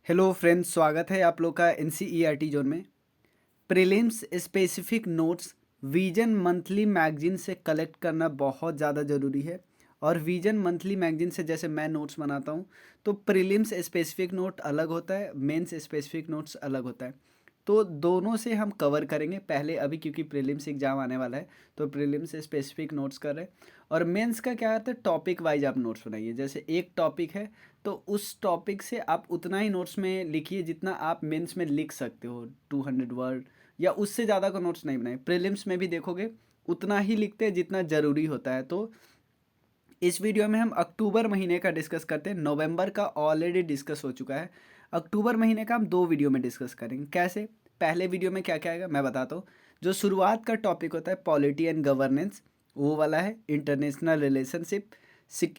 Hello friends, स्वागत है आप लोग का एनसीईआरटी जोन में। Prelims specific notes vision monthly magazine से कलेक्ट करना बहुत ज़्यादा ज़रूरी है। और विजन मंथली मैगजीन से जैसे मैं नोट्स बनाता हूँ, तो प्रीलिम्स स्पेसिफिक नोट अलग होता है, मेंस स्पेसिफिक नोट्स अलग होता है। तो दोनों से हम कवर करेंगे पहले अभी, क्योंकि प्रीलिम्स एग्जाम आने वाला है तो प्रीलिम्स स्पेसिफिक नोट्स कर रहे हैं। और मेंस का क्या आता है, टॉपिक वाइज आप नोट्स बनाइए। जैसे एक टॉपिक है तो उस टॉपिक से आप उतना ही नोट्स में लिखिए जितना आप मेंस में लिख सकते हो, 200 वर्ड या उससे ज़्यादा का नोट्स नहीं बनाए। प्रीलिम्स में भी देखोगे उतना ही लिखते हैं जितना ज़रूरी होता है। तो इस वीडियो में हम अक्टूबर महीने का डिस्कस करते हैं। नवंबर का ऑलरेडी डिस्कस हो चुका है। अक्टूबर महीने का हम 2 वीडियो में डिस्कस करेंगे। कैसे? पहले वीडियो में क्या क्या आएगा मैं बताता हूँ। जो शुरुआत का टॉपिक होता है पॉलिटी एंड गवर्नेंस, वो वाला है। International relationship,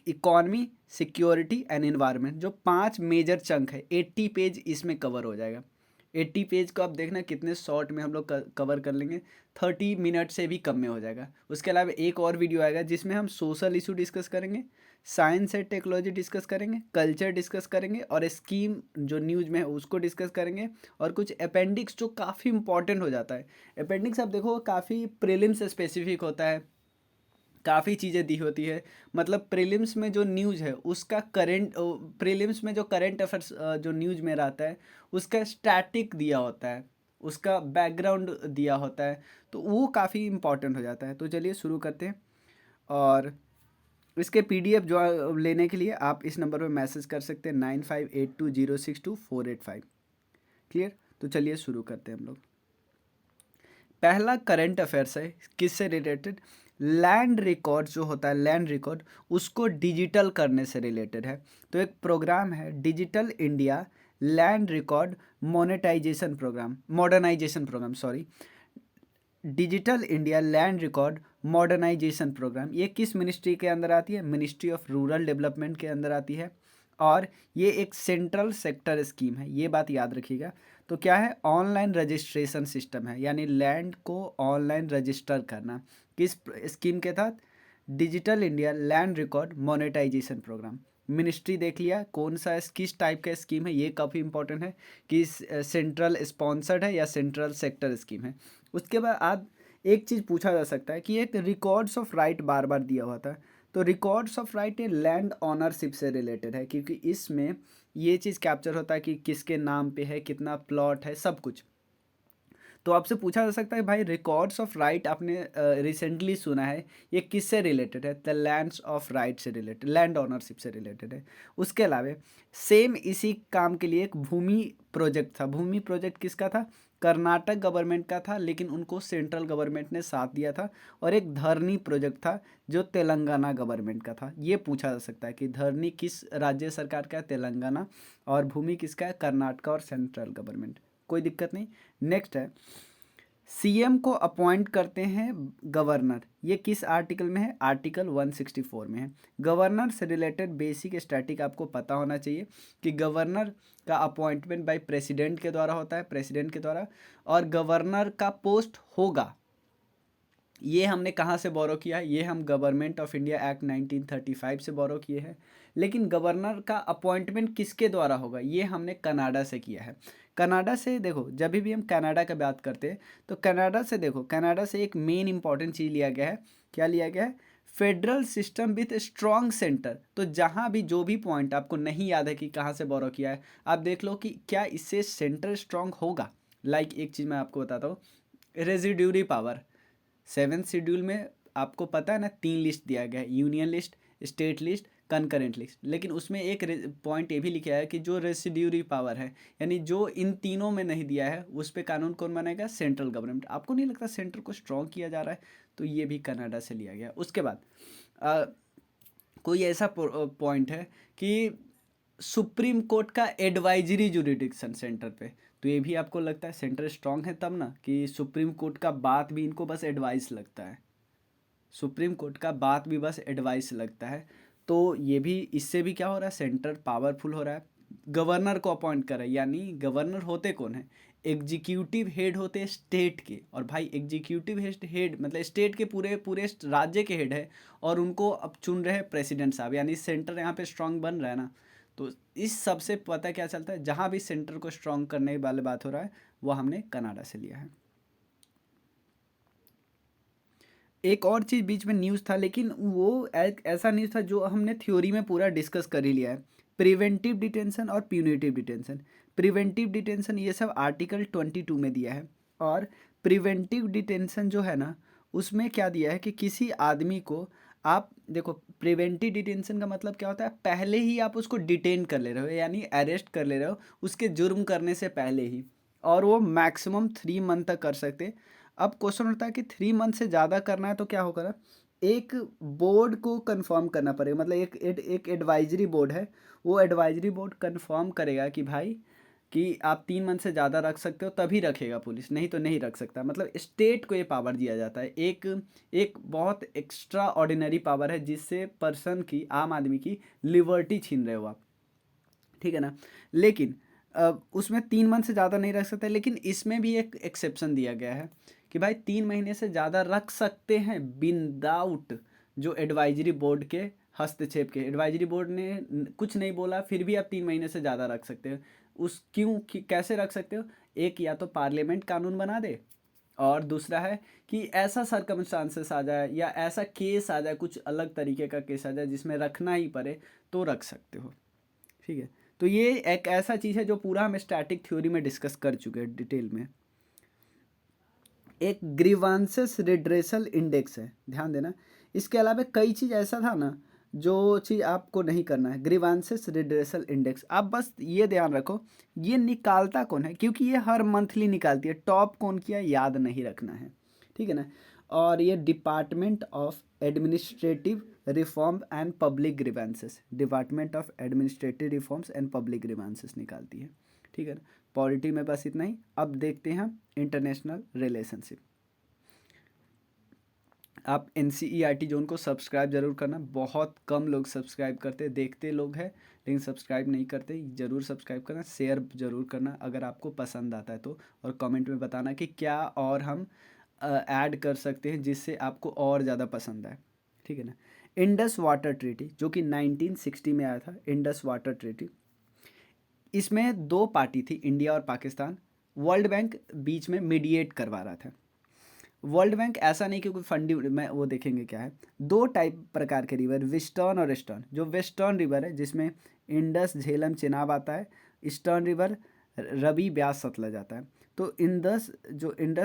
economy, security and environment, जो 5 मेजर चंक है। 80 पेज इसमें कवर हो जाएगा। 80 पेज को आप देखना कितने शॉर्ट में हम लोग कवर कर लेंगे। 30 मिनट से भी कम में हो जाएगा। उसके अलावा एक और वीडियो आएगा जिसमें हम सोशल इशू डिस्कस करेंगे, साइंस एंड टेक्नोलॉजी डिस्कस करेंगे, कल्चर डिस्कस करेंगे और स्कीम जो न्यूज़ में है उसको डिस्कस करेंगे। और कुछ अपेंडिक्स जो काफ़ी इंपॉर्टेंट हो जाता है। अपेंडिक्स आप देखो काफ़ी प्रीलिम्स स्पेसिफिक होता है, काफ़ी चीज़ें दी होती है। मतलब प्रीलिम्स में जो न्यूज़ है उसका करंट, प्रीलिम्स में जो करंट अफेयर्स जो न्यूज़ में रहता है उसका स्टैटिक दिया होता है, उसका बैकग्राउंड दिया होता है। तो वो काफ़ी इंपॉर्टेंट हो जाता है। तो चलिए शुरू करते हैं। और इसके पीडीएफ जो लेने के लिए आप इस नंबर पर मैसेज कर सकते हैं, 9582062485। क्लियर? तो चलिए शुरू करते हैं हम लोग। पहला करंट अफेयर्स है, किससे रिलेटेड? लैंड रिकॉर्ड जो होता है, लैंड रिकॉर्ड उसको डिजिटल करने से रिलेटेड है। तो एक प्रोग्राम है digital India land record monetisation programme, modernisation programme, sorry, digital India land record modernisation programme. ये किस मिनिस्ट्री के अंदर आती है? मिनिस्ट्री ऑफ रूरल डेवलपमेंट के अंदर आती है। और ये एक सेंट्रल सेक्टर स्कीम है, ये बात याद रखिएगा। तो क्या है? ऑनलाइन रजिस्ट्रेशन सिस्टम है, यानी लैंड को ऑनलाइन रजिस्टर करना। किस स्कीम के तहत? Digital India land record monetisation programme. Ministry देख लिया, कौन सा किस टाइप का स्कीम है, ये काफ़ी इंपॉर्टेंट है कि सेंट्रल स्पॉन्सर्ड है या सेंट्रल सेक्टर स्कीम है। उसके बाद आज एक चीज़ पूछा जा सकता है कि एक रिकॉर्ड्स ऑफ राइट बार बार दिया हुआ था। तो रिकॉर्ड्स ऑफ राइट ये लैंड ऑनरशिप से रिलेटेड है, क्योंकि इसमें ये चीज़ कैप्चर होता है कि किसके नाम पे है, कितना प्लॉट है, सब कुछ। तो आपसे पूछा जा सकता है भाई रिकॉर्ड्स ऑफ राइट आपने रिसेंटली सुना है, ये किससे रिलेटेड है? द लैंड्स ऑफ राइट से रिलेटेड, लैंड ऑनरशिप से रिलेटेड है। उसके अलावा सेम इसी काम के लिए एक भूमि प्रोजेक्ट था। भूमि प्रोजेक्ट किसका था? कर्नाटक गवर्नमेंट का था, लेकिन उनको सेंट्रल गवर्नमेंट ने साथ दिया था। और एक धरनी प्रोजेक्ट था जो तेलंगाना गवर्नमेंट का था। ये पूछा जा सकता है कि धरनी किस राज्य सरकार का है? तेलंगाना। और भूमि किसका है? कर्नाटक और सेंट्रल गवर्नमेंट। कोई दिक्कत नहीं। नेक्स्ट है, सीएम को अपॉइंट करते हैं गवर्नर। ये किस आर्टिकल में है? आर्टिकल 164 में है। गवर्नर से रिलेटेड बेसिक स्टैटिक आपको पता होना चाहिए कि गवर्नर का अपॉइंटमेंट बाय प्रेसिडेंट के द्वारा होता है, प्रेसिडेंट के द्वारा। और गवर्नर का पोस्ट होगा, ये हमने कहाँ से बोरो किया है? ये हम गवर्नमेंट ऑफ इंडिया एक्ट 1935 से बोरो किए हैं। लेकिन गवर्नर का अपॉइंटमेंट किसके द्वारा होगा? ये हमने कनाडा से किया है। कनाडा से देखो, जब भी हम कनाडा का बात करते हैं तो कनाडा से देखो, कनाडा से एक मेन इंपॉर्टेंट चीज़ लिया गया है। क्या लिया गया है? Federal system with strong centre. तो जहाँ भी जो भी पॉइंट आपको नहीं याद है कि कहाँ से बोरो किया है, आप देख लो कि क्या इससे सेंटर स्ट्रॉन्ग होगा। लाइक एक चीज़ मैं आपको बताता हूँ, रेजिड्यूरी पावर। 7th शेड्यूल में आपको पता है ना, 3 लिस्ट दिया गया है, union list, state list, concurrent list. लेकिन उसमें एक पॉइंट ये भी लिखा है कि जो रेसिड्यूरी पावर है, यानी जो इन तीनों में नहीं दिया है, उस पर कानून कौन बनाएगा? Central government. आपको नहीं लगता सेंटर को स्ट्रॉन्ग किया जा रहा है? तो ये भी कनाडा से लिया गया। उसके बाद अ, कोई ऐसा पॉइंट है कि सुप्रीम कोर्ट का एडवाइजरी जुरिडिक्शन सेंटर पे। तो ये भी आपको लगता है सेंटर स्ट्रांग है तब ना, कि सुप्रीम कोर्ट का बात भी इनको बस एडवाइस लगता है, सुप्रीम कोर्ट का बात भी बस एडवाइस लगता है। तो ये भी, इससे भी क्या हो रहा है? सेंटर पावरफुल हो रहा है। गवर्नर को अपॉइंट कर रहा है, यानी गवर्नर होते कौन है? एग्जीक्यूटिव हेड होते हैं स्टेट के। और भाई एग्जीक्यूटिव हेड मतलब स्टेट के पूरे पूरे राज्य के हेड है। और उनको अब चुन रहे हैं प्रेसिडेंट साहब, यानी सेंटर यहाँ पे स्ट्रांग बन रहा है ना। तो इस सब से पता क्या चलता है, जहाँ भी सेंटर को स्ट्रॉन्ग करने वाले बात हो रहा है वो हमने कनाडा से लिया है। एक और चीज़ बीच में न्यूज़ था, लेकिन वो एक ऐसा न्यूज़ था जो हमने थ्योरी में पूरा डिस्कस कर ही लिया है। प्रिवेंटिव डिटेंशन और प्यूनिटिव डिटेंशन। प्रिवेंटिव डिटेंशन ये सब आर्टिकल 22 में दिया है, और प्रिवेंटिव डिटेंशन जो है ना, उसमें क्या दिया है कि किसी आदमी को आप देखो, प्रिवेंटिव डिटेंशन का मतलब क्या होता है, पहले ही आप उसको डिटेन कर ले रहे हो, यानी अरेस्ट कर ले रहे हो उसके जुर्म करने से पहले ही, और वो मैक्सिमम 3 मंथ तक कर सकते हैं। अब क्वेश्चन उठता है कि 3 मंथ से ज़्यादा करना है तो क्या होगा ना, एक बोर्ड को कंफर्म करना पड़ेगा, मतलब एक एडवाइजरी बोर्ड है, वो एडवाइजरी बोर्ड कंफर्म करेगा कि भाई कि आप 3 मंथ से ज़्यादा रख सकते हो, तभी रखेगा पुलिस, नहीं तो नहीं रख सकता। मतलब स्टेट को ये पावर दिया जाता है, एक एक बहुत एक्स्ट्रा ऑर्डिनरी पावर है, जिससे पर्सन की, आम आदमी की लिबर्टी छीन रहे हो आप, ठीक है ना। लेकिन उसमें 3 मंथ से ज़्यादा नहीं रख सकते, लेकिन इसमें भी एक एक्सेप्शन दिया गया है कि भाई 3 महीने से ज़्यादा रख सकते हैं विदाउट जो एडवाइजरी बोर्ड के हस्तक्षेप के। एडवाइजरी बोर्ड ने कुछ नहीं बोला, फिर भी आप 3 महीने से ज़्यादा रख सकते हो। उस क्यों कैसे रख सकते हो, एक या तो पार्लियामेंट कानून बना दे, और दूसरा है कि ऐसा सर्कमस्टांसेस आ जाए या ऐसा केस आ जाए, कुछ अलग तरीके का केस आ जाए जिसमें रखना ही पड़े, तो रख सकते हो, ठीक है। तो ये एक ऐसा चीज़ है जो पूरा हम स्टैटिक थ्योरी में डिस्कस कर चुके हैं डिटेल में। एक ग्रीवांसेस रिड्रेसल इंडेक्स है, ध्यान देना। इसके अलावा कई चीज़ ऐसा था ना जो चीज़ आपको नहीं करना है। ग्रीवांसेस रिड्रेसल इंडेक्स, आप बस ये ध्यान रखो, ये निकालता कौन है, क्योंकि ये हर मंथली निकालती है, टॉप कौन किया याद नहीं रखना है, ठीक है ना। और ये department of administrative reform and public grievances, department of administrative reforms and public grievances निकालती है, ठीक है ना। पॉलिटी में बस इतना ही। अब देखते हैं हम इंटरनेशनल रिलेशनशिप। आप NCERT जोन को सब्सक्राइब जरूर करना, बहुत कम लोग सब्सक्राइब करते, देखते लोग हैं लेकिन सब्सक्राइब नहीं करते। ज़रूर सब्सक्राइब करना, शेयर ज़रूर करना अगर आपको पसंद आता है तो, और कमेंट में बताना कि क्या और हम ऐड कर सकते हैं जिससे आपको और ज़्यादा पसंद आए, ठीक है ना। इंडस वाटर ट्रीटी जो कि 1960 में आया था, इंडस वाटर ट्रीटी, इसमें दो पार्टी थी, इंडिया और पाकिस्तान। वर्ल्ड बैंक बीच में मीडिएट करवा रहा था। वर्ल्ड बैंक ऐसा नहीं कि कोई फंडी में, वो देखेंगे क्या है, दो टाइप प्रकार के रिवर, वेस्टर्न और ईस्टर्न। जो वेस्टर्न रिवर है जिसमें इंडस झेलम चिनाब आता है, ईस्टर्न रिवर रवि ब्यास सतलज आता है। तो इंडस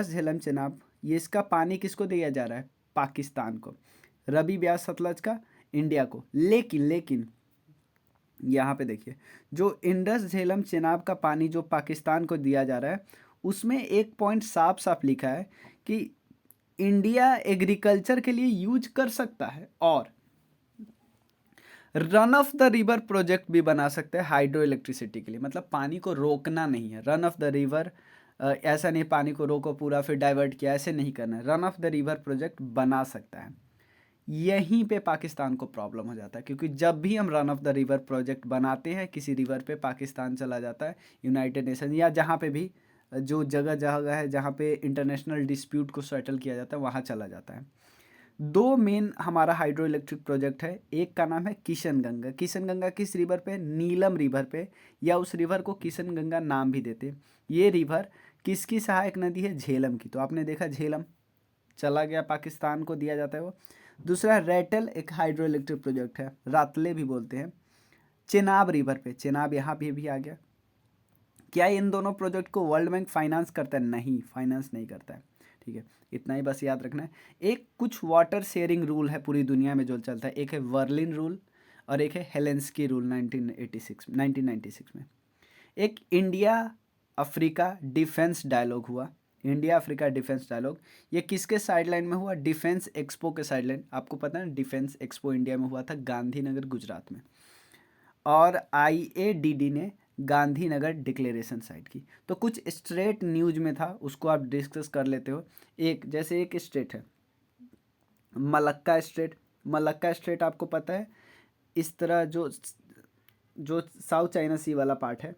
झेलम चिनाब, ये इसका पानी किसको दिया जा रहा है, पाकिस्तान को। रवि ब्यास सतलज का इंडिया को। लेकिन यहाँ पे देखिए, जो इंडस झेलम चिनाब का पानी जो पाकिस्तान को दिया जा रहा है, उसमें एक पॉइंट साफ साफ लिखा है कि इंडिया एग्रीकल्चर के लिए यूज कर सकता है, और run of the river project भी बना सकते हैं हाइड्रो इलेक्ट्रिसिटी के लिए। मतलब पानी को रोकना नहीं है, रन ऑफ द रिवर, ऐसा नहीं पानी को रोको पूरा फिर डाइवर्ट किया, ऐसे नहीं करना है, run of the river project बना सकता है। यहीं पे पाकिस्तान को प्रॉब्लम हो जाता है, क्योंकि जब भी हम run of the river project बनाते हैं किसी रिवर पे, पाकिस्तान चला जाता है यूनाइटेड नेशन या जहाँ पे भी, जो जगह जगह है जहाँ पे इंटरनेशनल डिस्प्यूट को सेटल किया जाता है, वहाँ चला जाता है। दो मेन हमारा हाइड्रो इलेक्ट्रिक प्रोजेक्ट है, एक का नाम है किशन गंगा। किशन गंगा किस रिवर पे, नीलम रिवर पे, या उस रिवर को किशन गंगा नाम भी देते हैं। ये रिवर किसकी सहायक नदी है, झेलम की। तो आपने देखा झेलम चला गया, पाकिस्तान को दिया जाता है वो। दूसरा रेटल, एक हाइड्रो इलेक्ट्रिक प्रोजेक्ट है, रातले भी बोलते हैं, चेनाब रिवर पे, चेनाब यहाँ पे भी आ गया। क्या इन दोनों प्रोजेक्ट को वर्ल्ड बैंक फाइनेंस करता है, नहीं, फाइनेंस नहीं करता है, ठीक है। इतना ही बस याद रखना है। एक कुछ वाटर शेयरिंग रूल है पूरी दुनिया में जो चलता है, एक है वर्लिन रूल और एक है हेलेंस्की रूल 1996 में। एक इंडिया अफ्रीका डिफेंस डायलॉग हुआ, इंडिया अफ्रीका डिफेंस डायलॉग। ये किसके साइडलाइन में हुआ, डिफेंस एक्सपो के साइडलाइन। आपको पता है डिफेंस एक्सपो इंडिया में हुआ था गांधीनगर गुजरात में, और IADD ने गांधीनगर डिक्लेरेशन साइट की। तो कुछ स्टेट न्यूज में था, उसको आप डिस्कस कर लेते हो। एक जैसे एक स्टेट है मलक्का स्टेट। मलक्का स्टेट आपको पता है, इस तरह जो जो साउथ चाइना सी वाला पार्ट है,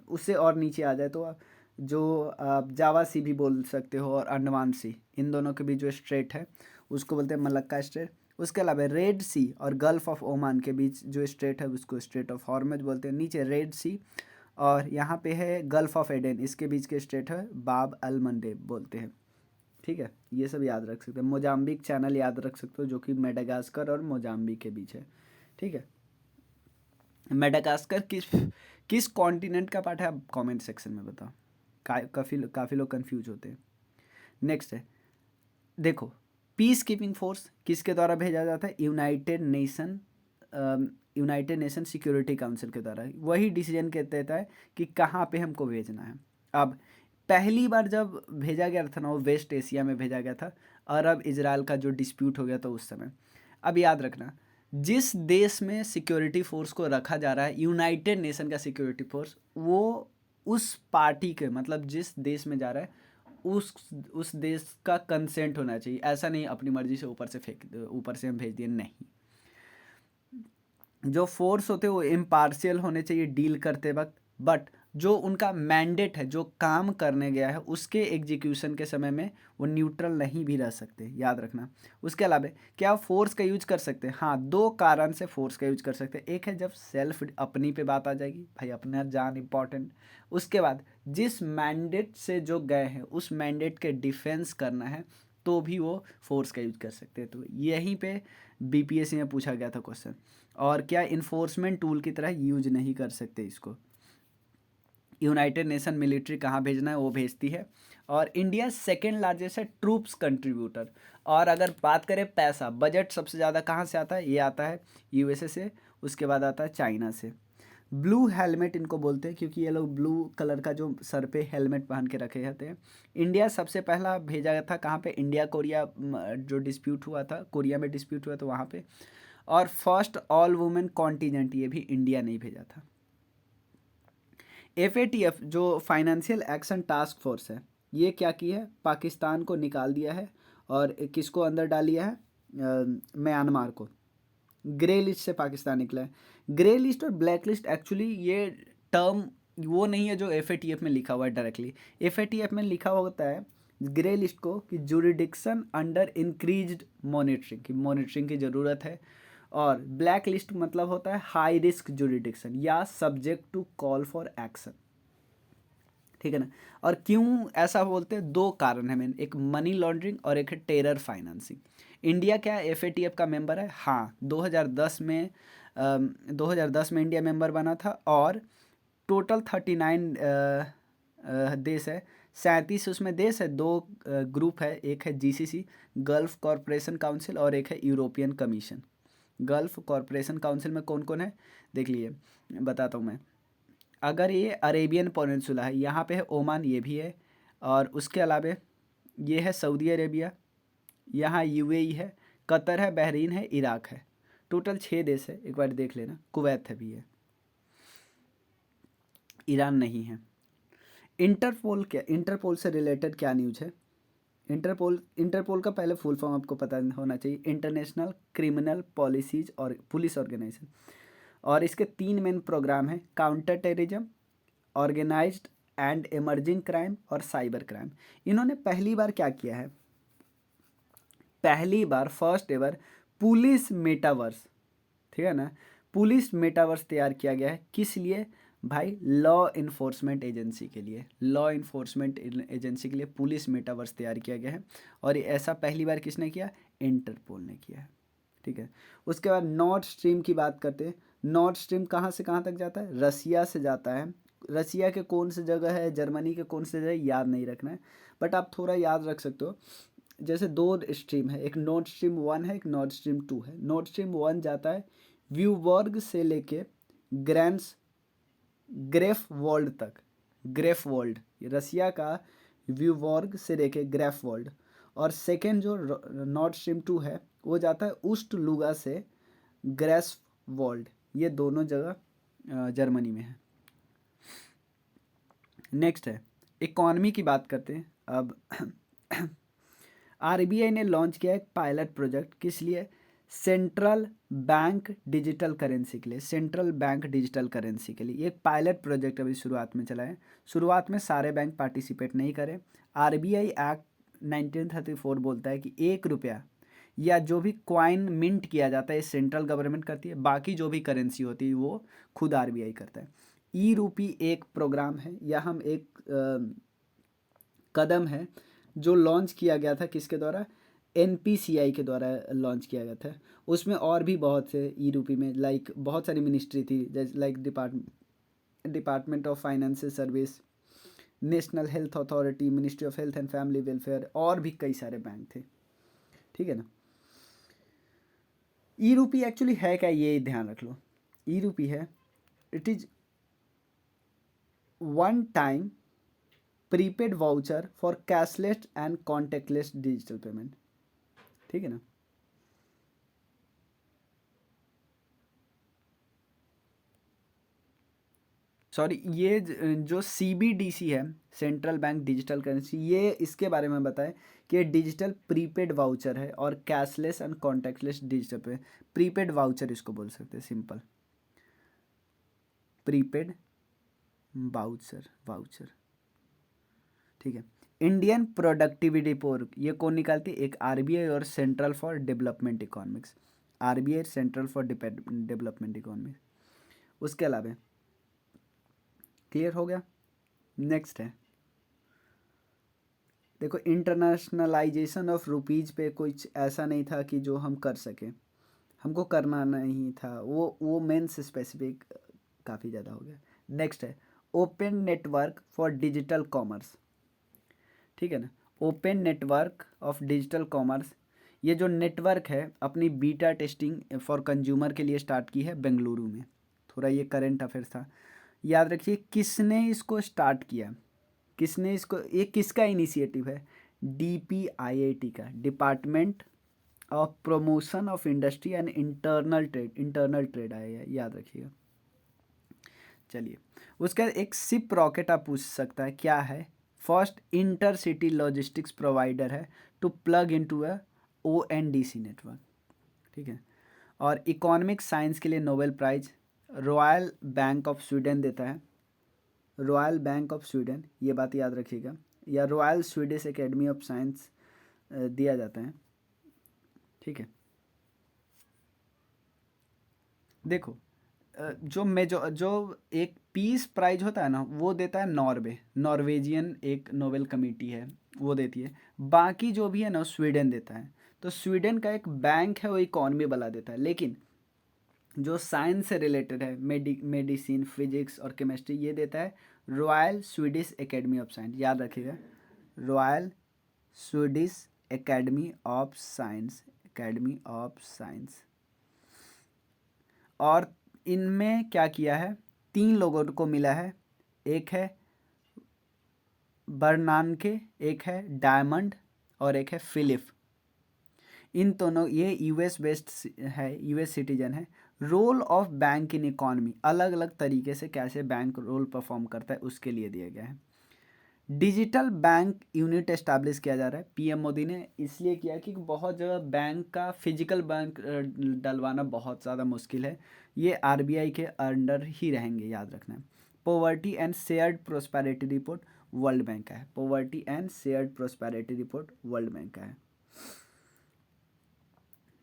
उससे और नीचे आ जाए तो आप जो आप जावा सी भी बोल सकते हो, और अंडमान सी, इन दोनों के बीच जो स्ट्रेट है उसको बोलते हैं मलक्का स्ट्रेट। उसके अलावा रेड सी और गल्फ ऑफ ओमान के बीच जो स्ट्रेट है उसको स्ट्रेट ऑफ हॉर्मुज बोलते हैं। नीचे रेड सी और यहाँ पे है गल्फ ऑफ एडन, इसके बीच के स्ट्रेट है बाब अल मंडेब बोलते हैं। ठीक है, ये सब याद रख सकते हैं। मोजाम्बिक चैनल याद रख सकते हो जो कि मेडागास्कर और मोजाम्बिक के बीच है। ठीक है, मेडागास्कर किस कॉन्टिनेंट का पार्ट है, आप कमेंट सेक्शन में बताओ। काफ़ी लोग कंफ्यूज होते हैं। नेक्स्ट है, देखो पीस कीपिंग फोर्स किसके द्वारा भेजा जाता है, यूनाइटेड नेशन सिक्योरिटी काउंसिल के द्वारा। वही डिसीजन कहता है कि कहाँ पे हमको भेजना है। अब पहली बार जब भेजा गया था ना, वो वेस्ट एशिया में भेजा गया था, अरब इजराइल का जो डिस्प्यूट हो गया था उस समय। अब याद रखना, जिस देश में सिक्योरिटी फोर्स को रखा जा रहा है, यूनाइटेड नेशन का सिक्योरिटी फोर्स, वो उस पार्टी के, मतलब जिस देश में जा रहा है उस देश का कंसेंट होना चाहिए। ऐसा नहीं अपनी मर्जी से ऊपर से हम भेज दिए, नहीं। जो फोर्स होते हैं वो इम्पार्शियल होने चाहिए डील करते वक्त, बट जो उनका मैंडेट है, जो काम करने गया है, उसके एग्जीक्यूशन के समय में वो न्यूट्रल नहीं भी रह सकते, याद रखना। उसके अलावा क्या फोर्स का यूज कर सकते हैं, हाँ, 2 कारण से फोर्स का यूज कर सकते हैं। एक है जब सेल्फ अपनी पे बात आ जाएगी, भाई अपना जान इंपॉर्टेंट। उसके बाद जिस मैंडेट से जो गए हैं उस मैंडेट के डिफेंस करना है, तो भी वो फोर्स का यूज कर सकते हैं। तो यहीं पे बीपीएससी में पूछा गया था क्वेश्चन। और क्या इन्फोर्समेंट टूल की तरह यूज नहीं कर सकते इसको। यूनाइटेड नेशन मिलिट्री कहाँ भेजना है, वो भेजती है। और इंडिया सेकेंड लार्जेस्ट है ट्रूप्स कंट्रीब्यूटर। और अगर बात करें पैसा, बजट सबसे ज़्यादा कहाँ से आता है, ये आता है यूएसए से, उसके बाद आता है चाइना से। ब्लू हेलमेट इनको बोलते हैं क्योंकि ये लोग ब्लू कलर का जो सर पे हेलमेट पहन के रखे जाते हैं। इंडिया सबसे पहला भेजा गया था कहाँ पे, इंडिया कोरिया जो डिस्प्यूट हुआ था, कोरिया में डिस्प्यूट हुआ था वहाँ पे। और फर्स्ट ऑल वुमेन कॉन्टीजेंट, ये भी इंडिया ने भेजा था। FATF जो फाइनेंशियल एक्शन टास्क फोर्स है, ये क्या की है, पाकिस्तान को निकाल दिया है और किसको अंदर डाल दिया है, म्यांमार को। ग्रे लिस्ट से पाकिस्तान निकला है। ग्रे लिस्ट और ब्लैक लिस्ट एक्चुअली ये टर्म वो नहीं है जो FATF में लिखा हुआ है डायरेक्टली। FATF में लिखा होता है ग्रे लिस्ट को कि जुरिडिक्शन अंडर इंक्रीज्ड मॉनिटरिंग, की मॉनिटरिंग की ज़रूरत है। और ब्लैक लिस्ट मतलब होता है हाई रिस्क जुरिडिक्शन या subject to call for action. ठीक है ना। और क्यों ऐसा बोलते हैं, 2 कारण है मेन, एक मनी लॉन्ड्रिंग और एक है टेरर फाइनेंसिंग। इंडिया क्या FATF का मेंबर है, हाँ 2010 में 2010 में इंडिया मेंबर बना था। और टोटल 39 देश है, 37 उसमें देश है। 2 ग्रुप है, एक है GCC गल्फ कॉरपोरेशन काउंसिल और एक है European commission. Gulf corporation council में कौन कौन है देख लिए, बताता हूँ मैं। अगर ये अरेबियन पेनिनसुला है, यहाँ पे है ओमान, ये भी है। और उसके अलावा ये है सऊदी अरेबिया, यहाँ UAE है, कतर है, बहरीन है, इराक है। टोटल 6 देश है, एक बार देख लेना। कुवैत है भी है, ईरान नहीं है। इंटरपोल से रिलेटेड क्या न्यूज़ है। इंटरपोल का पहले फुल फॉर्म आपको पता होना चाहिए, इंटरनेशनल क्रिमिनल पॉलिसीज और पुलिस ऑर्गेनाइजेशन। और इसके 3 मेन प्रोग्राम हैं, counter terrorism, organised and emerging crime और साइबर क्राइम। इन्होंने पहली बार क्या किया है, पहली बार फर्स्ट एवर पुलिस मेटावर्स, ठीक है ना, पुलिस मेटावर्स तैयार किया गया है। किस लिए भाई, लॉ इन्फोर्समेंट एजेंसी के लिए, लॉ इन्फोर्समेंट एजेंसी के लिए पुलिस मेटावर्स तैयार किया गया है। और ये ऐसा पहली बार किसने किया, इंटरपोल ने किया है। ठीक है, उसके बाद नॉर्थ स्ट्रीम की बात करते हैं। नॉर्थ स्ट्रीम कहाँ से कहाँ तक जाता है, रसिया से जाता है। रसिया के कौन सी जगह है, जर्मनी के कौन सी जगह, याद नहीं रखना है, बट आप थोड़ा याद रख सकते हो। जैसे 2 स्ट्रीम है, एक नॉर्थ स्ट्रीम 1 है, एक नॉर्थ स्ट्रीम 2 है। नॉर्थ स्ट्रीम 1 जाता है व्यूबर्ग से लेके ग्रेफ वर्ल्ड तक। ग्रेफ वर्ल्ड रसिया का व्यूबर्ग से लेके ग्रेफ वर्ल्ड। और सेकेंड जो नॉर्थ स्ट्रीम 2 है वो जाता है उस्ट लुगा से ग्रेस वर्ल्ड। ये दोनों जगह जर्मनी में है। नेक्स्ट है इकॉनमी की बात करते हैं अब। RBI ने लॉन्च किया एक पायलट प्रोजेक्ट, किस लिए, सेंट्रल बैंक डिजिटल करेंसी के लिए। सेंट्रल बैंक डिजिटल करेंसी के लिए एक पायलट प्रोजेक्ट अभी शुरुआत में चला है। शुरुआत में सारे बैंक पार्टिसिपेट नहीं करें। RBI एक्ट 1934 बोलता है कि 1 रुपया या जो भी कॉइन मिंट किया जाता है सेंट्रल गवर्नमेंट करती है, बाकी जो भी करेंसी होती है वो खुद आरबीआई करता है। ई रूपी एक प्रोग्राम है या हम एक कदम है जो लॉन्च किया गया था, किसके द्वारा, एनपीसीआई के द्वारा लॉन्च किया गया था। उसमें और भी बहुत से ई रूपी में लाइक बहुत सारी मिनिस्ट्री थी, जैसे like department of finance service, national health authority, ministry of health and family welfare, और भी कई सारे बैंक थे। ठीक है ना। ई रूपी एक्चुअली है क्या, ये ध्यान रख लो। ई रूपी है, it is one time prepaid voucher for cashless and contact lens digital payment. ठीक है ना। सॉरी, ये जो सीबीडीसी है, सेंट्रल बैंक डिजिटल करेंसी, ये इसके बारे में बताएं कि ये डिजिटल प्रीपेड वाउचर है और कैशलेस एंड कॉन्टैक्टलेस डिजिटल पे, प्रीपेड वाउचर इसको बोल सकते हैं, सिंपल प्रीपेड वाउचर। ठीक है। इंडियन प्रोडक्टिविटी रिपोर्ट ये कौन निकालती है, एक आरबीआई और central for development economics, RBI central for development economics. उसके अलावा क्लियर हो गया। नेक्स्ट है, देखो इंटरनेशनलाइजेशन ऑफ रुपीज़ पे कुछ ऐसा नहीं था कि जो हम कर सके, हमको करना नहीं था, वो मेंस स्पेसिफिक काफ़ी ज़्यादा हो गया। नेक्स्ट है open network for digital commerce. ठीक है ना। Open network of digital commerce, ये जो नेटवर्क है अपनी बीटा टेस्टिंग फॉर कंज्यूमर के लिए स्टार्ट की है बेंगलुरु में। थोड़ा ये करंट अफेयर्स था, याद रखिए किसने इसको स्टार्ट किया, किसने इसको, ये किसका इनिशिएटिव है, डीपीआईआईटी का, department of promotion of industry and internal trade आया, याद रखिएगा। चलिए, उसका एक सिप रॉकेट आप पूछ सकता है क्या है, फर्स्ट इंटरसिटी लॉजिस्टिक्स प्रोवाइडर है to plug into a ONDC network. ठीक है। और इकोनॉमिक साइंस के लिए Nobel prize Royal Bank of Sweden देता है, रॉयल बैंक ऑफ स्वीडन, ये बात याद रखिएगा, या royal Swedish academy of science दिया जाता है। ठीक है। देखो जो एक पीस प्राइज होता है ना, वो देता है नॉर्वे, नॉर्वेजियन एक नोबेल कमेटी है वो देती है, बाकी जो भी है ना स्वीडन देता है। तो स्वीडन का एक बैंक है वो इकॉनमी वाला देता है, लेकिन जो साइंस से रिलेटेड है, मेडिसिन, फिजिक्स और केमिस्ट्री, ये देता है royal Swedish academy of science, याद रखिएगा, royal Swedish academy of science, academy of science. और इनमें क्या किया है, 3 लोगों को मिला है, एक है बर्नानके, एक है डायमंड और एक है फिलिप। इन दोनों, ये यूएस बेस्ड है, यूएस सिटीजन है। Role of bank in economy, अलग अलग तरीके से कैसे बैंक रोल परफॉर्म करता है उसके लिए दिया गया है। डिजिटल बैंक यूनिट एस्टैब्लिश किया जा रहा है, पीएम मोदी ने इसलिए किया कि बहुत जगह बैंक का फिजिकल बैंक डलवाना बहुत ज़्यादा मुश्किल है, ये आरबीआई के अंडर ही रहेंगे, याद रखना है। Poverty and shared prosperity report world bank का है, poverty and shared prosperity report world bank का है।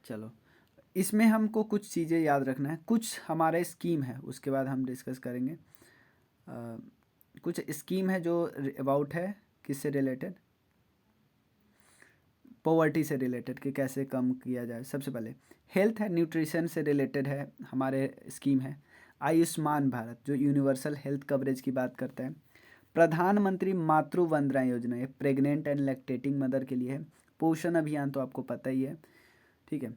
चलो, इसमें हमको कुछ चीज़ें याद रखना है, कुछ हमारे स्कीम है उसके बाद हम डिस्कस करेंगे। कुछ स्कीम है जो अबाउट है किससे रिलेटेड, पॉवर्टी से रिलेटेड, कि कैसे कम किया जाए। सबसे पहले हेल्थ एंड न्यूट्रिशन से रिलेटेड है हमारे स्कीम है। आयुष्मान भारत जो यूनिवर्सल हेल्थ कवरेज की बात करता है। प्रधानमंत्री मातृ वंदना योजना, ये प्रेग्नेंट एंड लैक्टेटिंग मदर के लिए है। पोषण अभियान तो आपको पता ही है। ठीक है।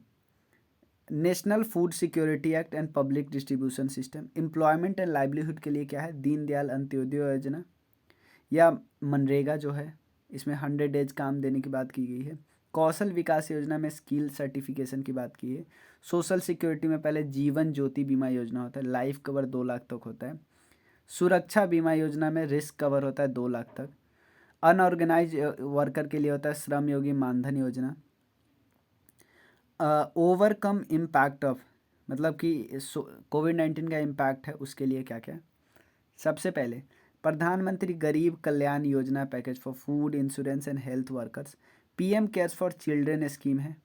National food security act and public distribution system. Employment and livelihood के लिए क्या है, दीनदयाल अंत्योदय योजना या मनरेगा जो है, इसमें 100 डेज काम देने की बात की गई है। कौशल विकास योजना में स्किल सर्टिफिकेशन की बात की है। सोशल सिक्योरिटी में पहले जीवन ज्योति बीमा योजना होता है, लाइफ कवर 2 लाख तक होता है। सुरक्षा बीमा योजना में रिस्क कवर होता है 2 लाख तक। अनऑर्गेनाइज वर्कर के लिए होता है श्रम योगी मानधन योजना। ओवरकम इम्पैक्ट ऑफ, मतलब कि कोविड-19 का इम्पैक्ट है उसके लिए क्या क्या, सबसे पहले प्रधानमंत्री गरीब Kalyan Yojana package for food insurance and health workers. PM cares for children scheme है।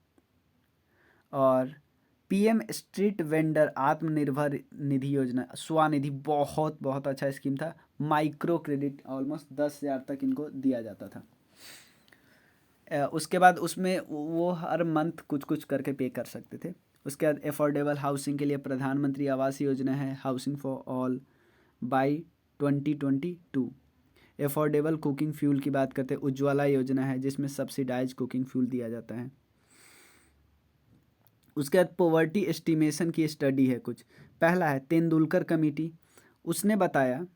और PM street vendor Atmanirbhar Nidhi योजना, स्वनिधि, बहुत बहुत अच्छा स्कीम था। माइक्रो क्रेडिट ऑलमोस्ट 10,000 तक इनको दिया जाता था। उसके बाद उसमें वो हर मंथ कुछ कुछ करके पे कर सकते थे। उसके बाद अफोर्डेबल हाउसिंग के लिए प्रधानमंत्री आवास योजना है, housing for all by 2022। Affordable cooking fuel की बात करते हैं, उज्ज्वला योजना है जिसमें सब्सिडाइज कुकिंग फ्यूल दिया जाता है। उसके बाद पॉवर्टी एस्टिमेशन की स्टडी है कुछ। पहला है तेंदुलकर कमेटी, उसने बताया,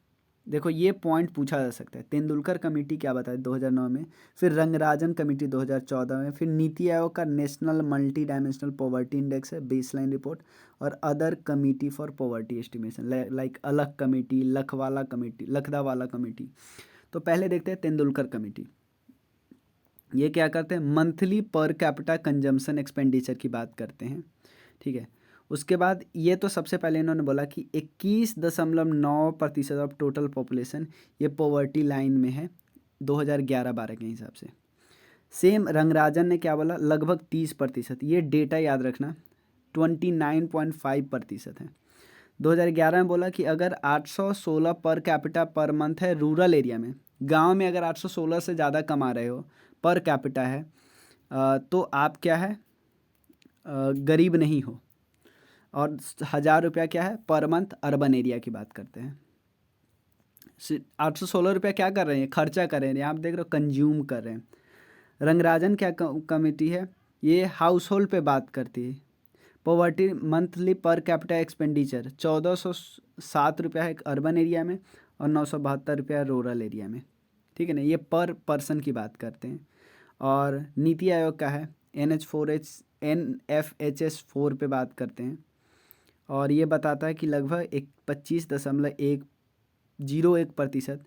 देखो ये पॉइंट पूछा जा सकता है, तेंदुलकर कमेटी क्या बताया 2009 में, फिर रंगराजन कमेटी 2014 में, फिर नीति आयोग का national multi dimensional poverty index है, बेसलाइन रिपोर्ट, और other committee for poverty estimation like अलग कमेटी, लखदावाला कमेटी। तो पहले देखते हैं तेंदुलकर कमेटी। ये क्या करते हैं, monthly per capita consumption expenditure की बात करते हैं, ठीक है। उसके बाद ये तो सबसे पहले इन्होंने बोला कि 21.9% ऑफ टोटल पॉपुलेशन ये पॉवर्टी लाइन में है 2011-12 के हिसाब से। सेम रंगराजन ने क्या बोला, लगभग 30%। ये डेटा याद रखना, 29.5% है। 2011 में बोला कि अगर 816 पर कैपिटा पर मंथ है रूरल एरिया में, गांव में अगर 816 से ज़्यादा कमा रहे हो पर कैपिटा है, तो आप क्या है, गरीब नहीं हो। और 1,000 रुपया क्या है पर मंथ, अर्बन एरिया की बात करते हैं। 816 रुपया क्या कर रहे हैं, खर्चा कर रहे हैं, आप देख रहे हो कंज्यूम कर रहे हैं। रंगराजन क्या कमेटी है, ये हाउस होल्ड पे बात करती है। Poverty monthly per capita expenditure 1,407 रुपया है अर्बन एरिया में और 972 रुपया रूरल एरिया में, ठीक है ना, ये पर पर्सन की बात करते हैं। और नीति आयोग का है NFHS 4 पे बात करते हैं, और ये बताता है कि लगभग 25.101%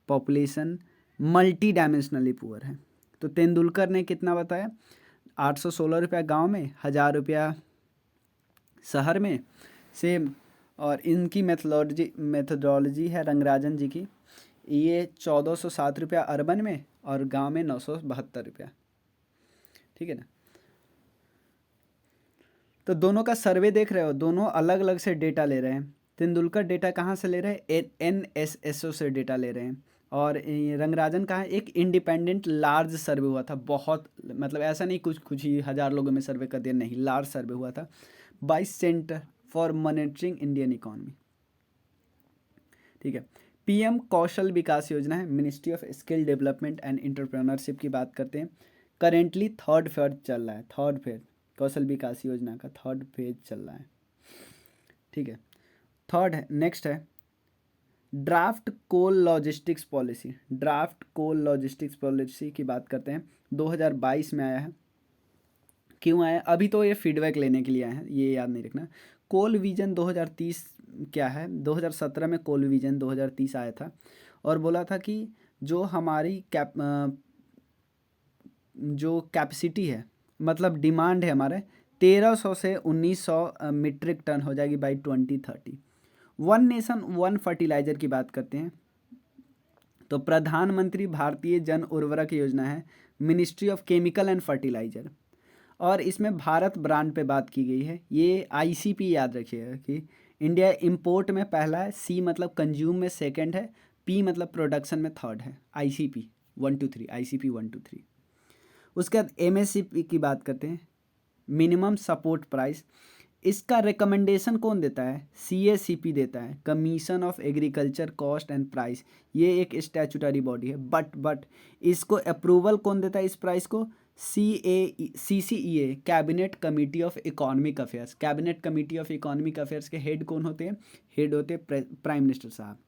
पॉपुलेशन मल्टी डायमेंशनली पुअर है। तो तेंदुलकर ने कितना बताया, 816 रुपया गाँव में, 1,000 रुपया शहर में, सेम। और इनकी मेथोडोलॉजी है रंगराजन जी की, ये 1,407 रुपया अर्बन में और गांव में 972 रुपया, ठीक है ना। तो दोनों का सर्वे देख रहे हो, दोनों अलग अलग से डेटा ले रहे हैं। तेंदुलकर डेटा कहाँ से ले रहे हैं, NSSO से डेटा ले रहे हैं। और ये रंगराजन का है एक इंडिपेंडेंट लार्ज सर्वे हुआ था, बहुत मतलब ऐसा नहीं कुछ ही 1,000 लोगों में सर्वे कर दिया, नहीं, लार्ज सर्वे हुआ था bye centre for monitoring Indian economy, ठीक है। PM कौशल विकास योजना है, ministry of skill development and entrepreneurship की बात करते हैं। करेंटली 3rd फेज चल रहा है, 3rd फेज कौशल विकास योजना का 3rd फेज चल रहा है, ठीक है। थर्ड है, नेक्स्ट है ड्राफ्ट कोल लॉजिस्टिक्स पॉलिसी। ड्राफ्ट कोल लॉजिस्टिक्स पॉलिसी की बात करते हैं, 2022 में आया है। क्यों आया, अभी तो ये फीडबैक लेने के लिए आए हैं, ये याद नहीं रखना। कोल विजन 2030 क्या है, 2017 में कोल विजन 2030 आया था और बोला था कि जो हमारी जो कैपेसिटी है, मतलब डिमांड है हमारे 1,300 से 1,900 मीट्रिक टन हो जाएगी by 2030। One nation one fertiliser की बात करते हैं, तो प्रधानमंत्री भारतीय जन उर्वरक योजना है, ministry of chemical and fertiliser, और इसमें भारत ब्रांड पे बात की गई है। ये ICP याद रखिएगा कि इंडिया इंपोर्ट में पहला है, C मतलब कंज्यूम में सेकंड है, P मतलब प्रोडक्शन में थर्ड है। ICP 1 to 3, ICP 1 to 3। उसके बाद MSP की बात करते हैं, मिनिमम सपोर्ट प्राइस। इसका रिकमेंडेशन कौन देता है, CACP देता है, commission of agriculture cost and price. ये एक स्टैचुटरी बॉडी है, बट इसको अप्रूवल कौन देता है इस प्राइस को, CCEA, cabinet committee of economic affairs. Cabinet committee of economic affairs के हेड कौन होते हैं, हेड होते हैं प्राइम मिनिस्टर साहब,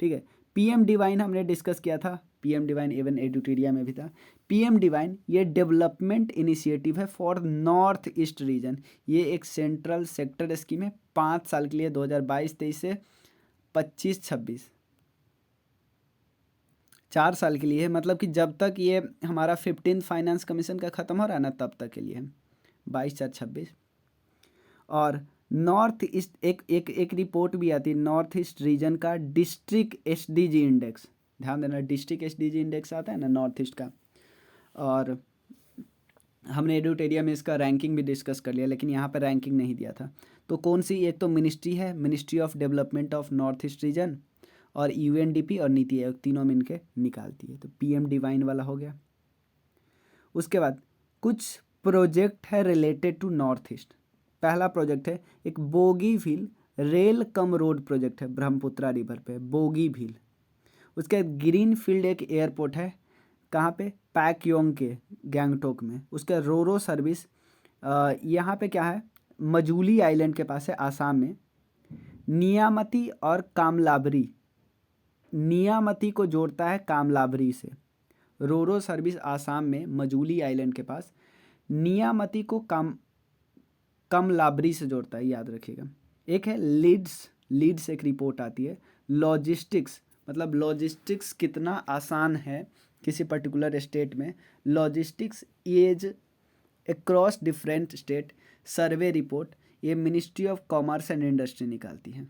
ठीक है। PM डिवाइन हमने डिस्कस किया था, PM डिवाइन इवन एडुटेरिया में भी था। PM डिवाइन ये डेवलपमेंट इनिशिएटिव है फॉर नॉर्थ ईस्ट रीजन। ये एक सेंट्रल सेक्टर स्कीम है, 5 साल के लिए, 2022-23 से 25-26, 4 साल के लिए है। मतलब कि जब तक ये हमारा 15th फाइनेंस कमीशन का ख़त्म हो रहा है ना, तब तक के लिए है, 22-26। और नॉर्थ ईस्ट एक रिपोर्ट भी आती है नॉर्थ ईस्ट रीजन का डिस्ट्रिक्ट SDG इंडेक्स, ध्यान देना, डिस्ट्रिक्ट SDG इंडेक्स आता है ना नॉर्थ ईस्ट का। और हमने एडुटेरिया में इसका रैंकिंग भी डिस्कस कर लिया, लेकिन यहाँ पर रैंकिंग नहीं दिया था। तो कौन सी, एक तो मिनिस्ट्री है, ministry of development of north east region, और यूएनडीपी और नीति आयोग, तीनों में इनके निकालती है। तो पीएम डिवाइन वाला हो गया। उसके बाद कुछ प्रोजेक्ट है रिलेटेड टू नॉर्थ ईस्ट। पहला प्रोजेक्ट है एक Bogibeel rail cum road project है ब्रह्मपुत्रा रिवर पे, बोगीबील। उसके बाद ग्रीन फील्ड एक एयरपोर्ट है, कहाँ पे, पैकयोंग के गैंगटोक में। उसका रोरो सर्विस यहाँ पे क्या है, मजूली आइलैंड के पास है, आसाम में। नियामती और कामलाबरी, नियामती को जोड़ता है कामलाबरी से। रोरो सर्विस आसाम में मजूली आइलैंड के पास, नियामती को कमलाबरी से जोड़ता है, याद रखिएगा। एक है लीड्स, लीड्स एक रिपोर्ट आती है। लॉजिस्टिक्स, मतलब लॉजिस्टिक्स कितना आसान है किसी पर्टिकुलर स्टेट में, logistics ease across different state survey report, ये ministry of commerce and industry निकालती है।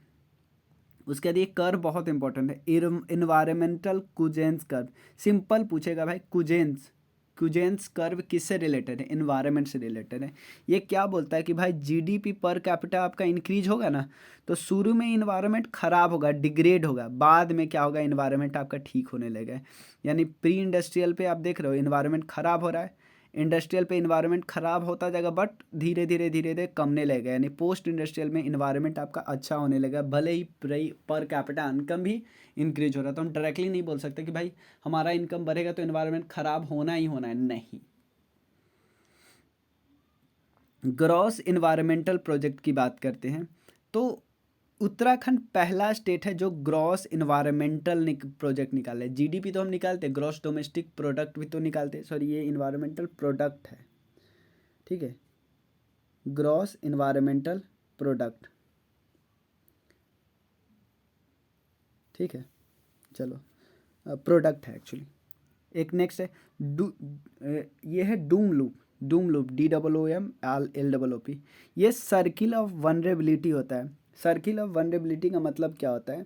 उसके बाद ये कर्व बहुत इंपॉर्टेंट है, इन्वायरमेंटल कुजेंस कर्व। सिंपल पूछेगा भाई, कुजेंस, कुजेंस कर्व किससे रिलेटेड है, इन्वायरमेंट से रिलेटेड है। ये क्या बोलता है कि भाई जीडीपी पर कैपिटा आपका इंक्रीज होगा ना, तो शुरू में इन्वायरमेंट खराब होगा, डिग्रेड होगा, बाद में क्या होगा, इन्वायरमेंट आपका ठीक होने लगेगा। यानी प्री इंडस्ट्रियल पे आप देख रहे हो इन्वायरमेंट खराब हो रहा है, इंडस्ट्रियल पे इन्वायरमेंट खराब होता जाएगा, बट धीरे धीरे धीरे धीरे कमने लगेगा। यानी पोस्ट इंडस्ट्रियल में इन्वायरमेंट आपका अच्छा होने लगेगा, भले ही पर कैपिटा इनकम भी इंक्रीज हो रहा है। तो हम डायरेक्टली नहीं बोल सकते कि भाई हमारा इनकम बढ़ेगा तो इन्वायरमेंट खराब होना ही होना है, नहीं। ग्रॉस इन्वायरमेंटल प्रोजेक्ट की बात करते हैं तो उत्तराखंड पहला स्टेट है जो ग्रॉस इन्वायरमेंटल प्रोजेक्ट निकाले है। जीडीपी तो हम निकालते हैं, ग्रॉस डोमेस्टिक प्रोडक्ट भी तो निकालते हैं, सॉरी ये इन्वायरमेंटल प्रोडक्ट है, ठीक है, ग्रॉस इन्वायरमेंटल प्रोडक्ट, ठीक है, चलो प्रोडक्ट है एक्चुअली। एक नेक्स्ट है ये है Doom loop, Doom loop DOOMLOOP। ये सर्किल ऑफ वनरेबिलिटी होता है। सर्किल ऑफ वनरेबिलिटी का मतलब क्या होता है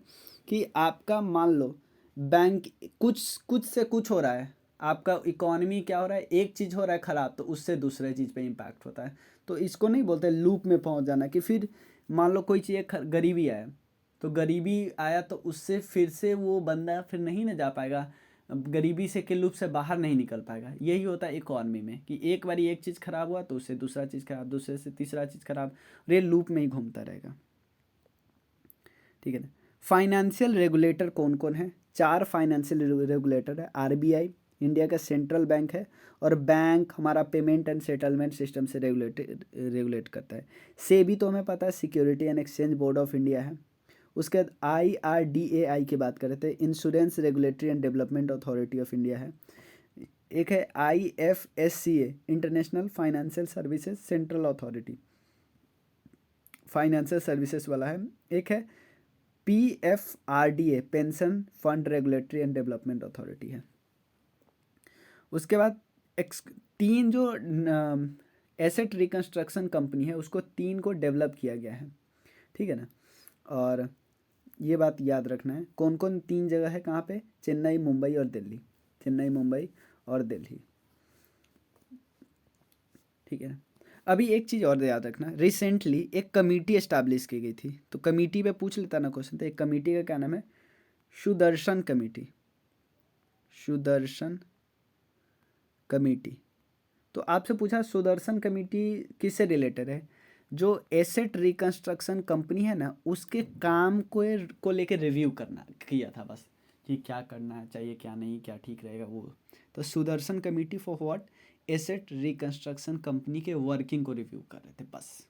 कि आपका मान लो बैंक कुछ कुछ से कुछ हो रहा है, आपका इकोनॉमी क्या हो रहा है, एक चीज़ हो रहा है ख़राब तो उससे दूसरे चीज़ पे इम्पैक्ट होता है। तो इसको नहीं बोलते लूप में पहुंच जाना, कि फिर मान लो कोई चीज़ गरीबी आया, तो गरीबी आया तो उससे फिर से वो बंदा फिर नहीं ना जा पाएगा, गरीबी से के लूप से बाहर नहीं निकल पाएगा। यही होता है इकोनॉमी में कि एक बार एक चीज़ खराब हुआ तो उससे दूसरा चीज़ खराब, दूसरे से तीसरा चीज़ खराब, और ये लूप में ही घूमता रहेगा, ठीक है ना। फाइनेंशियल रेगुलेटर कौन कौन है, 4 फाइनेंशियल रेगुलेटर है। आरबीआई इंडिया का सेंट्रल बैंक है, और बैंक हमारा पेमेंट एंड सेटलमेंट सिस्टम से रेगुलेट करता है। सेबी तो हमें पता है, security and exchange board of India है। उसके बाद IRDAI की बात करते हैं, insurance regulatory and development authority of India है। एक है IFSCA, international financial services central authority, financial services वाला है। एक है PFRDA, pension fund regulatory and development authority है। उसके बाद 3 जो एसेट रिकंस्ट्रक्शन कंपनी है उसको 3 को डेवलप किया गया है, ठीक है ना। और ये बात याद रखना है, कौन कौन 3 जगह है कहाँ पे, चेन्नई, मुंबई और दिल्ली, चेन्नई, मुंबई और दिल्ली, ठीक है ना। अभी एक चीज़ और याद रखना, रिसेंटली एक कमेटी एस्टैब्लिश की गई थी, तो कमेटी पे पूछ लेता ना क्वेश्चन, तो एक कमेटी का क्या नाम है, सुदर्शन कमेटी, सुदर्शन कमेटी। तो आपसे पूछा सुदर्शन कमेटी किससे रिलेटेड है, जो एसेट रिकंस्ट्रक्शन कंपनी है ना उसके काम को लेकर रिव्यू करना किया था बस, कि क्या करना चाहिए क्या नहीं, क्या ठीक रहेगा वो। तो Sudarshan committee for what, asset reconstruction company के वर्किंग को रिव्यू कर रहे थे बस।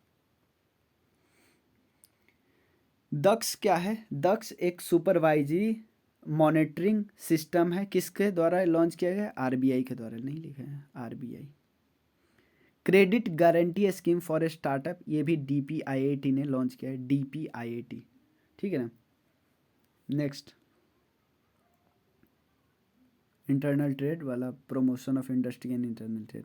दक्ष क्या है, दक्ष एक सुपरवाइजरी मॉनिटरिंग सिस्टम है, किसके द्वारा लॉन्च किया गया, आरबीआई के द्वारा, नहीं लिखा है RBI. Credit guarantee scheme for a startup, ये भी DPIIT ने लॉन्च किया है, DPIIT, ठीक है ना। नेक्स्ट इंटरनल ट्रेड वाला, promotion of industry and internal trade.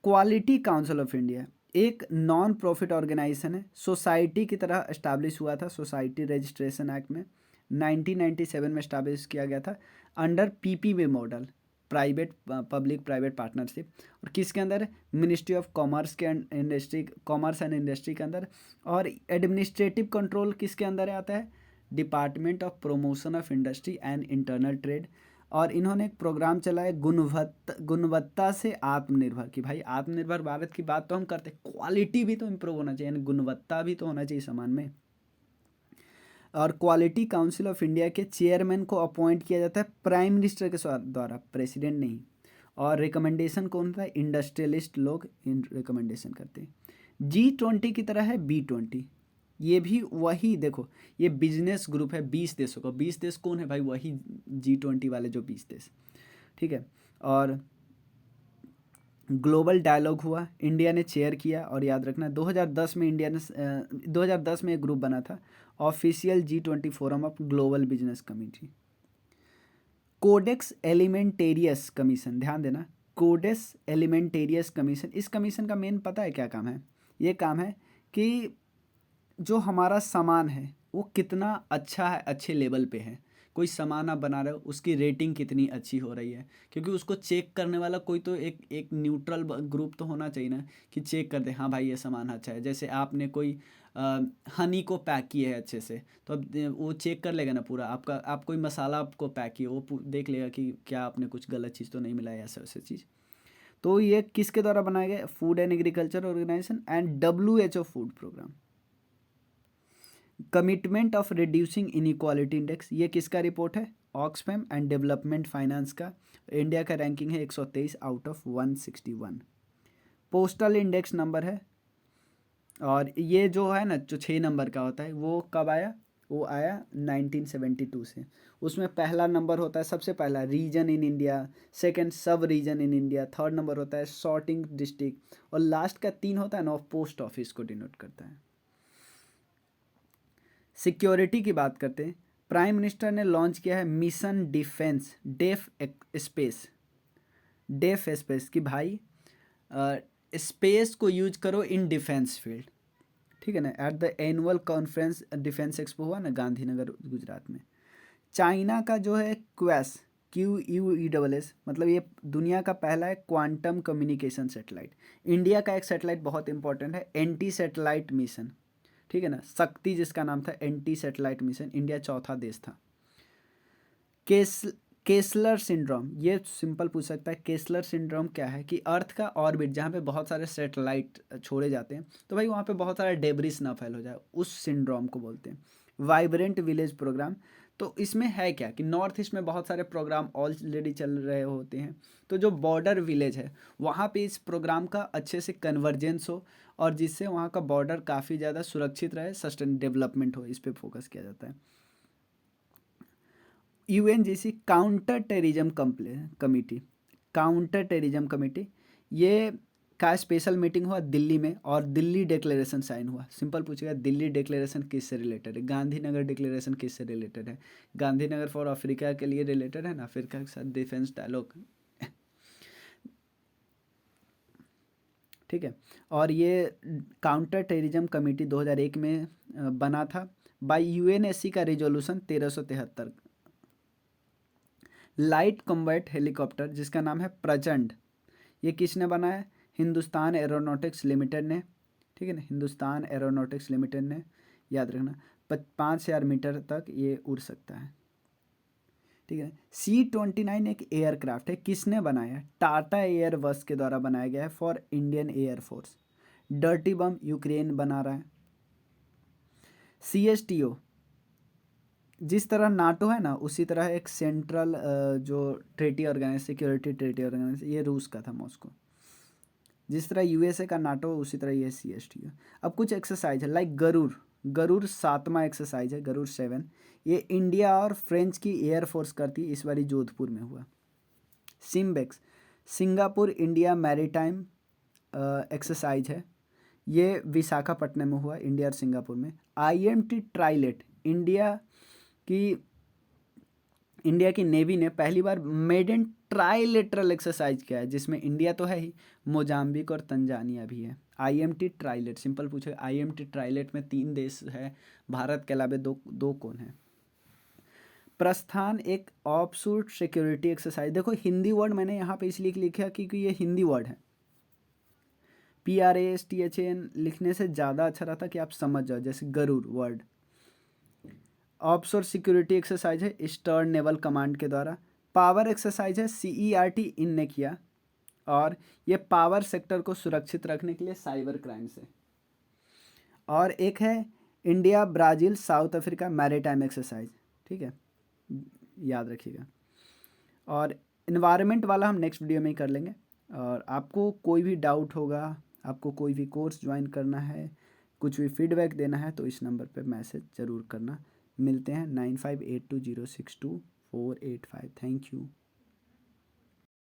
Quality council of India एक नॉन प्रॉफिट ऑर्गेनाइजेशन है, सोसाइटी की तरह एस्टैब्लिश हुआ था, सोसाइटी रजिस्ट्रेशन एक्ट में 1997 में एस्टैब्लिश किया गया था, under PPP model, private public private partnership. और किसके अंदर है? मिनिस्ट्री ऑफ कॉमर्स के इंडस्ट्री, कॉमर्स एंड इंडस्ट्री के अंदर। और एडमिनिस्ट्रेटिव कंट्रोल किसके अंदर आता है? Department of promotion of industry and internal trade. और इन्होंने एक प्रोग्राम चलाया गुणवत्ता से आत्मनिर्भर, कि भाई आत्मनिर्भर भारत की बात तो हम करते, क्वालिटी भी तो इम्प्रूव होना चाहिए, यानी गुणवत्ता भी तो होना चाहिए सामान में। और क्वालिटी काउंसिल ऑफ इंडिया के चेयरमैन को अपॉइंट किया जाता है प्राइम मिनिस्टर के द्वारा, प्रेसिडेंट नहीं। और रिकमेंडेशन कौन होता है? इंडस्ट्रियलिस्ट लोग रिकमेंडेशन करते हैं। G20 की तरह है B20, ये भी वही, देखो ये बिजनेस ग्रुप है 20 देशों का। 20 देश कौन है भाई? वही G20 वाले जो 20 देश, ठीक है। और ग्लोबल डायलॉग हुआ, इंडिया ने चेयर किया। और याद रखना 2010 में इंडिया ने 2010 में एक ग्रुप बना था, official G20 forum of global business committee. Codex Alimentarius commission, ध्यान देना, कोडेक्स एलिमेंटेरियस कमीशन, इस कमीशन का मेन पता है क्या काम है? ये काम है कि जो हमारा सामान है वो कितना अच्छा है, अच्छे लेवल पे है। कोई सामान आप बना रहे हो, उसकी रेटिंग कितनी अच्छी हो रही है, क्योंकि उसको चेक करने वाला कोई तो एक न्यूट्रल ग्रुप तो होना चाहिए ना, कि चेक कर दे हाँ भाई ये सामान अच्छा है। जैसे आपने कोई हनी को पैक किया है अच्छे से, तो अब वो चेक कर लेगा ना पूरा आपका। आप कोई मसाला आपको पैक किया, वो देख लेगा कि क्या आपने कुछ गलत चीज़ तो नहीं मिलाया, ऐसा वैसे चीज़। तो ये किसके द्वारा बनाया गया? Food and agriculture organisation and WHO food programme. Commitment of reducing inequality index, ये किसका रिपोर्ट है? ऑक्सफैम एंड डेवलपमेंट फाइनेंस का। इंडिया का रैंकिंग है 123 out of 161। Postal index number है, और ये जो है ना, जो 6 नंबर का होता है, वो कब आया? वो आया 1972 से। उसमें पहला नंबर होता है, सबसे पहला region in India, second sub region in India, third number होता है सॉर्टिंग डिस्ट्रिक्ट, और लास्ट का 3 होता है ना, पोस्ट ऑफिस को डिनोट करता है। सिक्योरिटी की बात करते हैं, प्राइम मिनिस्टर ने लॉन्च किया है मिशन डिफेंस डेफ स्पेस, कि भाई स्पेस को यूज करो इन डिफेंस फील्ड, ठीक है ना। At the annual conference defence expo हुआ ना गांधीनगर गुजरात में। चाइना का जो है QUESS, मतलब ये दुनिया का पहला है क्वांटम कम्युनिकेशन सेटेलाइट। इंडिया का एक सेटेलाइट बहुत इंपॉर्टेंट है, एंटी सेटेलाइट मिशन, ठीक है ना, शक्ति जिसका नाम था, एंटी सेटेलाइट मिशन। इंडिया चौथा देश था। केसलर सिंड्रोम, ये सिंपल पूछ सकता है, केसलर सिंड्रोम क्या है? कि अर्थ का ऑर्बिट जहाँ पे बहुत सारे सैटेलाइट छोड़े जाते हैं, तो भाई वहाँ पे बहुत सारा डेब्रिस ना फैल हो जाए, उस सिंड्रोम को बोलते हैं। वाइब्रेंट विलेज प्रोग्राम, तो इसमें है क्या कि नॉर्थ ईस्ट में बहुत सारे प्रोग्राम ऑलरेडी चल रहे होते हैं, तो जो बॉर्डर विलेज है वहाँ पे इस प्रोग्राम का अच्छे से कन्वर्जेंस हो, और जिससे वहाँ का बॉर्डर काफ़ी ज़्यादा सुरक्षित रहे, सस्टेन डेवलपमेंट हो, इस पर फोकस किया जाता है। UNGC काउंटर टेररिज्म कमेटी, ये का स्पेशल मीटिंग हुआ दिल्ली में, और दिल्ली डिक्लेरेशन साइन हुआ। सिंपल पूछेगा दिल्ली डिक्लेरेशन किससे रिलेटेड है? गांधीनगर डिक्लेरेशन किससे रिलेटेड है? गांधीनगर फॉर अफ्रीका के लिए रिलेटेड है ना, अफ्रीका के साथ डिफेंस डायलॉग, ठीक है। और ये काउंटर टेररिज्म कमेटी 2001 में बना था बाय UNSC का रिजोल्यूशन 1373। लाइट कॉम्बैट हेलीकॉप्टर जिसका नाम है प्रचंड, ये किसने बनाया? हिंदुस्तान एरोनॉटिक्स लिमिटेड ने, ठीक है ना, हिंदुस्तान एरोनॉटिक्स लिमिटेड ने। याद रखना 5,000 मीटर तक ये उड़ सकता है, ठीक है। C-29 एक एयरक्राफ्ट है, किसने बनाया? टाटा एयरबस के द्वारा बनाया गया है for Indian air force. Dirty bomb Ukraine बना रहा है। CSTO, जिस तरह नाटो है ना, उसी तरह एक सेंट्रल जो treaty organise, security treaty organise, ये रूस का था, मॉस्को। जिस तरह USA का नाटो, उसी तरह ये CSTO। अब कुछ एक्सरसाइज है, लाइक गरुड़ 7वां एक्सरसाइज है, गरुड़ 7। ये इंडिया और फ्रेंच की एयरफोर्स करती है, इस बारी जोधपुर में हुआ। SIMBEX Singapore India maritime exercise है, ये विशाखापट्टनम में हुआ, इंडिया और सिंगापुर में। IMT ट्राइलेट, इंडिया की नेवी ने पहली बार मेडन ट्राइलेटरल एक्सरसाइज किया है, जिसमें इंडिया तो है ही, मोजाम्बिक और तंजानिया भी है। IMT ट्राइलेट, सिंपल पूछेगा IMT ट्राइलेट में 3 देश है, भारत के अलावा दो कौन है? प्रस्थान एक ऑफशूट सिक्योरिटी एक्सरसाइज। देखो हिंदी वर्ड मैंने यहाँ पे इसलिए लिखा क्योंकि ये हिंदी वर्ड है। PRASTHAN लिखने से ज़्यादा अच्छा रहता कि आप समझ जाओ, जैसे Garud word. Offshore security exercise है ईस्टर्न नेवल कमांड के द्वारा। पावर एक्सरसाइज है CERT इन ने किया, और ये पावर सेक्टर को सुरक्षित रखने के लिए साइबर क्राइम से। और एक है India Brazil south Africa maritime exercise, ठीक है, याद रखिएगा। और इन्वायरमेंट वाला हम नेक्स्ट वीडियो में ही कर लेंगे। और आपको कोई भी डाउट होगा, आपको कोई भी कोर्स ज्वाइन करना है, कुछ भी फीडबैक देना है, तो इस नंबर पे मैसेज ज़रूर करना। मिलते हैं 9582062485। Thank you.